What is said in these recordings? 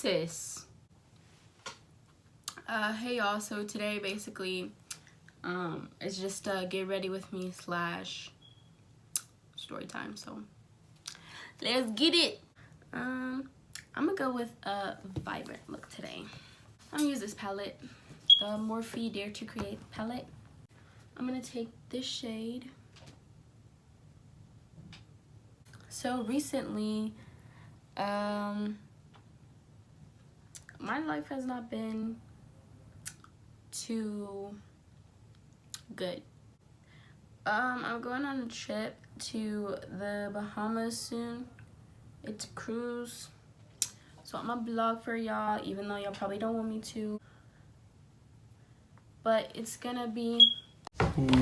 sis. Hey y'all, so today basically it's just get ready with me / story time, so let's get it. I'm gonna go with a vibrant look today. I'm gonna use this palette, the Morphe Dare to Create palette. I'm gonna take this shade. So recently my life has not been too good. I'm going on a trip to the Bahamas soon. It's a cruise, so I'm gonna vlog for y'all, even though y'all probably don't want me to, but it's gonna be lit.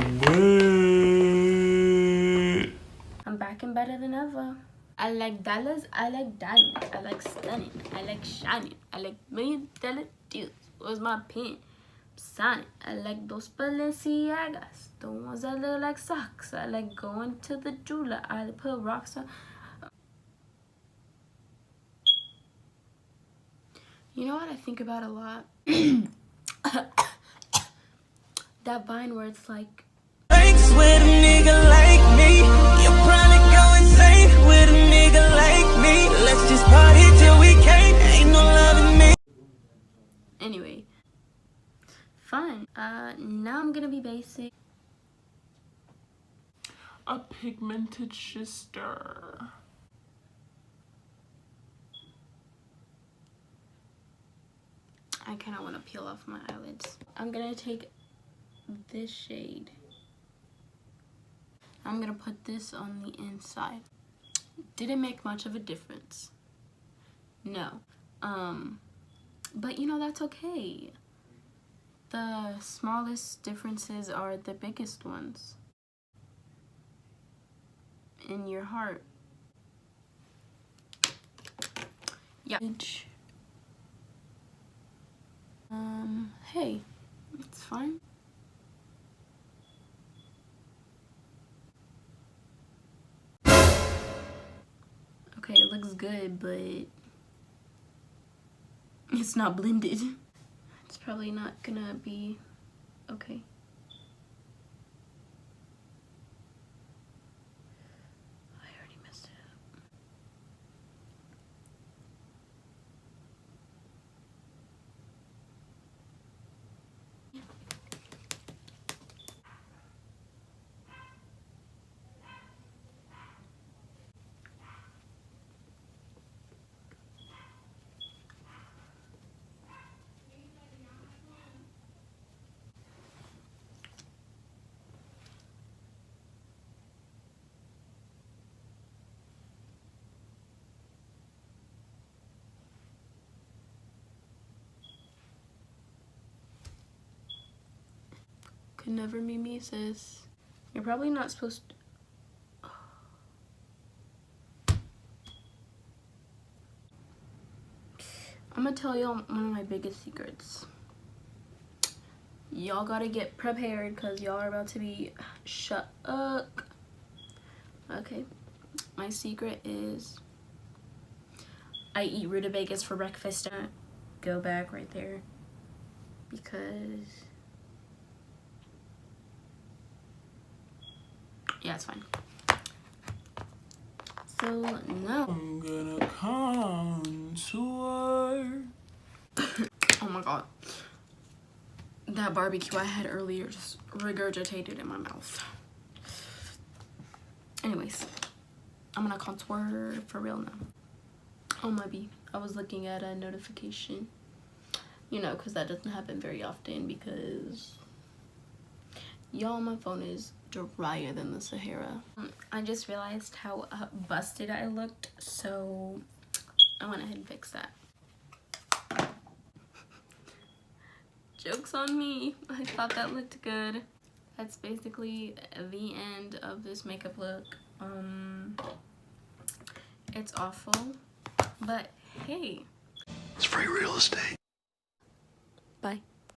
I'm back and better than ever. I like dollars, I like diamonds, I like stunning, I like shining, I like $1 million deals. Where's my pen? Sign it. I like those Balenciagas, the ones that look like socks. I like going to the jeweler. I put rocks on. You know what I think about a lot? That Vine where it's like, thanks with a nigga like me. You're probably go insane with a nigga like me. Let's just party till we can't. Ain't no loving me. anyway. Fun. Now I'm gonna be basic. A pigmented sister. I kind of want to peel off my eyelids. I'm gonna take this shade. I'm gonna put this on the inside. Didn't make much of a difference. No. But you know, that's okay. The smallest differences are the biggest ones in your heart. Yeah. Hey, it's fine. Okay, it looks good, but it's not blended. It's probably not gonna be okay. I already messed it up. Could never be me, sis. You're probably not supposed to. I'm gonna tell y'all one of my biggest secrets. Y'all gotta get prepared because y'all are about to be shut up. Okay, my secret is I eat rutabagas for breakfast. Go back right there because yeah, it's fine. So no. I'm gonna contour. Oh my god. That barbecue I had earlier just regurgitated in my mouth. Anyways, I'm gonna contour for real now. Oh my B. I was looking at a notification. You know, because that doesn't happen very often because y'all, my phone is drier than the Sahara. I just realized how busted I looked, so I went ahead and fixed that. Joke's on me. I thought that looked good. That's basically the end of this makeup look. It's awful, but hey. It's free real estate. Bye.